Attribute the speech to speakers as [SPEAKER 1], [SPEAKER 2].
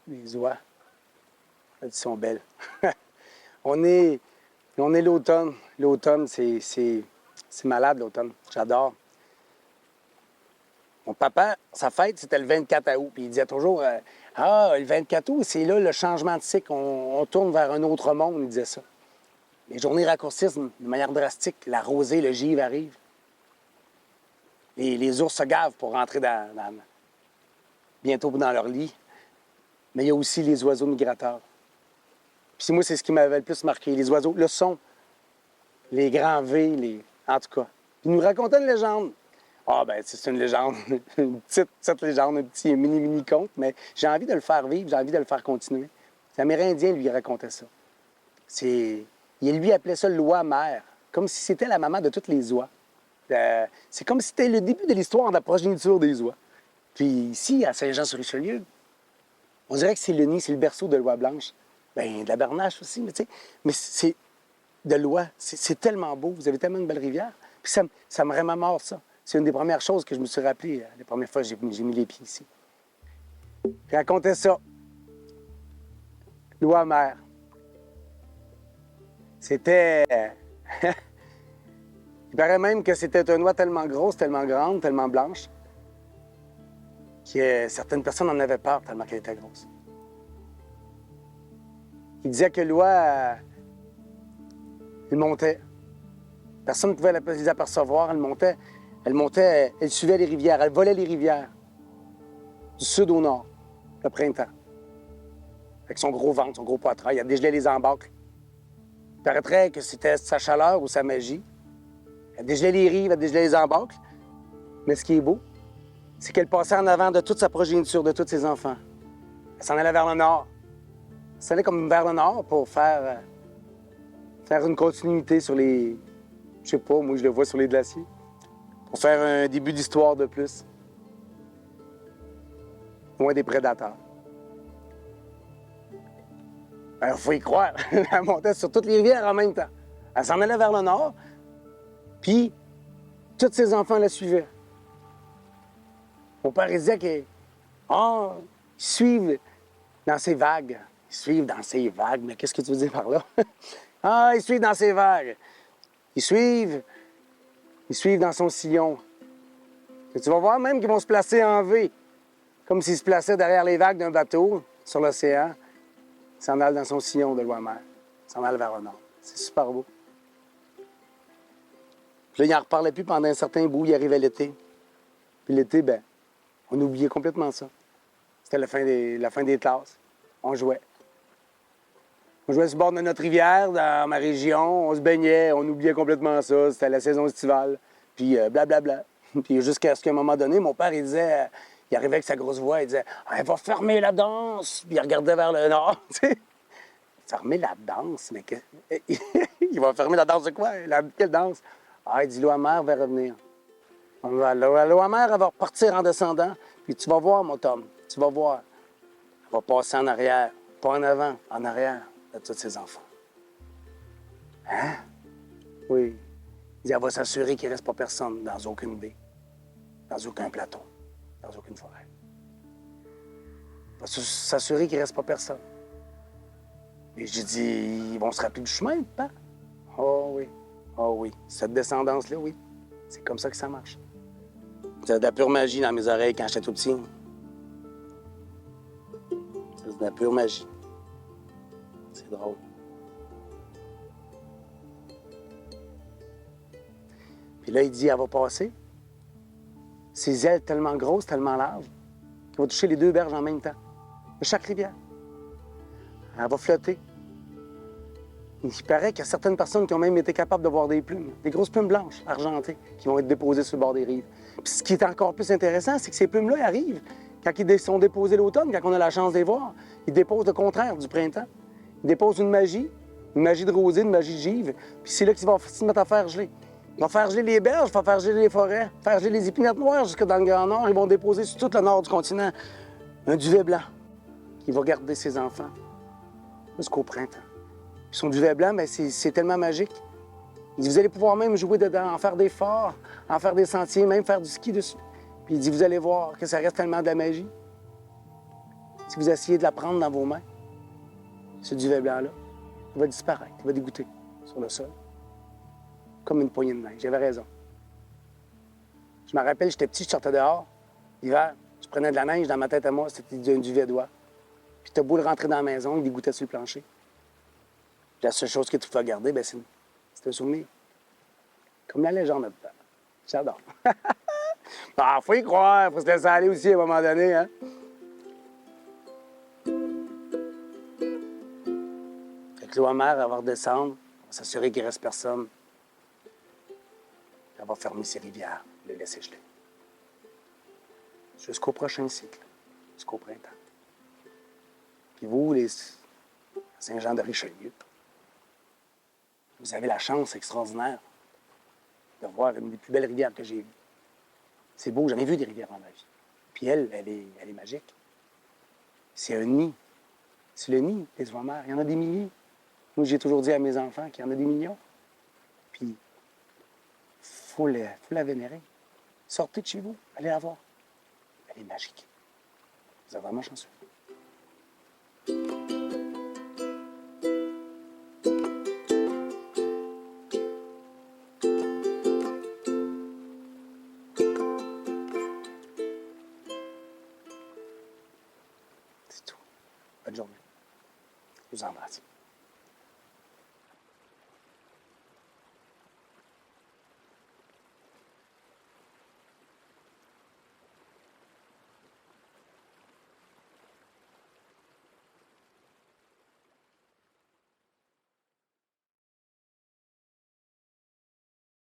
[SPEAKER 1] les oies. Elles sont belles. on est l'automne. L'automne, c'est malade, l'automne. J'adore. Mon papa, sa fête, c'était le 24 août. Puis il disait toujours, le 24 août, c'est là le changement de cycle. On tourne vers un autre monde, il disait ça. Les journées raccourcissent de manière drastique. La rosée, le givre arrive. Les ours se gavent pour rentrer bientôt dans leur lit. Mais il y a aussi les oiseaux migrateurs. Puis moi, c'est ce qui m'avait le plus marqué. Les oiseaux, le son, les grands V, en tout cas. Il nous racontait une légende. Ah, ben, c'est une légende, une petite légende, un petit mini conte, mais j'ai envie de le faire vivre, j'ai envie de le faire continuer. L'Amérindien lui racontait ça. Il lui appelait ça l'oie mère, comme si c'était la maman de toutes les oies. C'est comme si c'était le début de l'histoire de la progéniture des oies. Puis ici, à Saint-Jean-sur-Richelieu, on dirait que c'est le nid, c'est le berceau de l'oie blanche. Bien, de la Bernache aussi, mais tu sais, mais c'est de l'oie. C'est tellement beau, vous avez tellement une belle rivière. Puis ça me remémore ça. C'est une des premières choses que je me suis rappelé les premières fois que j'ai mis les pieds ici. Je racontais ça. L'oie mère. C'était... Il paraît même que c'était une oie tellement grosse, tellement grande, tellement blanche, que certaines personnes en avaient peur tellement qu'elle était grosse. Il disait que l'oie, elle montait. Personne ne pouvait les apercevoir, elle montait, elle suivait les rivières, elle volait les rivières, du sud au nord, le printemps. Avec son gros ventre, son gros poitrail, elle dégelait les embâcles. Il paraîtrait que c'était sa chaleur ou sa magie. Elle dégelait les rives, elle dégelait les embâcles. Mais ce qui est beau, c'est qu'elle passait en avant de toute sa progéniture, de tous ses enfants. Elle s'en allait vers le nord. Elle s'en allait comme vers le nord pour faire une continuité sur les... Je sais pas, moi je le vois sur les glaciers. Pour faire un début d'histoire de plus. Loin des prédateurs. Il faut y croire. Elle montait sur toutes les rivières en même temps. Elle s'en allait vers le nord, puis tous ses enfants la suivaient. Mon père disait qu'ils suivent dans ses vagues. Ils suivent dans ses vagues. Mais qu'est-ce que tu veux dire par là? Ils suivent dans ses vagues. Ils suivent dans son sillon. Et tu vas voir même qu'ils vont se placer en V, comme s'ils se plaçaient derrière les vagues d'un bateau sur l'océan. Ils s'en allent dans son sillon de l'Ouest-mer. Ils s'en allent vers le nord. C'est super beau. Puis là, il n'en reparlait plus pendant un certain bout. Il arrivait l'été. Puis l'été, ben, on oubliait complètement ça. C'était la fin des classes. On jouait. On jouait sur le bord de notre rivière, dans ma région. On se baignait. On oubliait complètement ça. C'était la saison estivale. Puis blablabla. Puis jusqu'à ce qu'à un moment donné, mon père, il disait... Il arrivait avec sa grosse voix, il disait « Elle va fermer la danse! » Puis il regardait vers le nord, tu sais. Fermer la danse? Mais que... Il va fermer la danse de quoi? Quelle danse? Il dit « L'Ouest-mer va revenir. L'Ouest-mer, elle va repartir en descendant. Puis tu vas voir, mon Tom, tu vas voir. Elle va passer en arrière, pas en avant, en arrière de tous ses enfants. » Hein? Oui. Il dit « Elle va s'assurer qu'il ne reste pas personne dans aucune baie, dans aucun plateau. Dans aucune forêt. Il va s'assurer qu'il ne reste pas personne. Et j'ai dit, ils vont se rappeler du chemin, pas? Oh oui. Cette descendance-là, oui. C'est comme ça que ça marche. C'est de la pure magie dans mes oreilles quand j'étais tout petit. C'est de la pure magie. C'est drôle. Puis là, il dit, elle va passer. Ses ailes tellement grosses, tellement larges, qu'elle va toucher les deux berges en même temps, de chaque rivière. Elle va flotter. Il paraît qu'il y a certaines personnes qui ont même été capables de voir des plumes, des grosses plumes blanches, argentées, qui vont être déposées sur le bord des rives. Puis ce qui est encore plus intéressant, c'est que ces plumes-là elles arrivent quand ils sont déposés l'automne, quand on a la chance de les voir. Ils déposent le contraire du printemps. Ils déposent une magie de rosée, une magie de givre, puis c'est là qu'ils vont se mettre à faire geler. Ils vont faire geler les berges, ils vont faire geler les forêts, faire geler les épinettes noires jusque dans le Grand Nord. Ils vont déposer sur tout le nord du continent un duvet blanc qui va garder ses enfants jusqu'au printemps. Puis son duvet blanc, bien, c'est tellement magique. Il dit, vous allez pouvoir même jouer dedans, en faire des forts, en faire des sentiers, même faire du ski dessus. Puis il dit, vous allez voir que ça reste tellement de la magie. Si vous essayez de la prendre dans vos mains, ce duvet blanc-là, il va disparaître, il va dégoûter sur le sol. Comme une poignée de neige. J'avais raison. Je me rappelle, j'étais petit, je sortais dehors, l'hiver, je prenais de la neige dans ma tête à moi, c'était un duvet d'oie. Puis t'as beau le rentrer dans la maison, il dégoûtait sur le plancher. Puis la seule chose que tu pouvais garder, ben, c'est un souvenir. Comme la légende dedans. J'adore. Ah, faut y croire, faut se laisser aller aussi à un moment donné, hein? Fait que l'eau mère, elle va redescendre, on va s'assurer qu'il ne reste personne. Elle va fermer ses rivières, les laisser geler. Jusqu'au prochain cycle, jusqu'au printemps. Puis vous, les Saint-Jean de Richelieu, vous avez la chance extraordinaire de voir une des plus belles rivières que j'ai vues. C'est beau, j'en ai vu des rivières dans ma vie. Puis elle est magique. C'est un nid. C'est le nid des oies-mères. Il y en a des milliers. Moi, j'ai toujours dit à mes enfants qu'il y en a des millions. Puis, il faut la vénérer. Sortez de chez vous, allez la voir. Elle est magique. Vous êtes vraiment chanceux. C'est tout. Bonne journée. Je vous embrasse.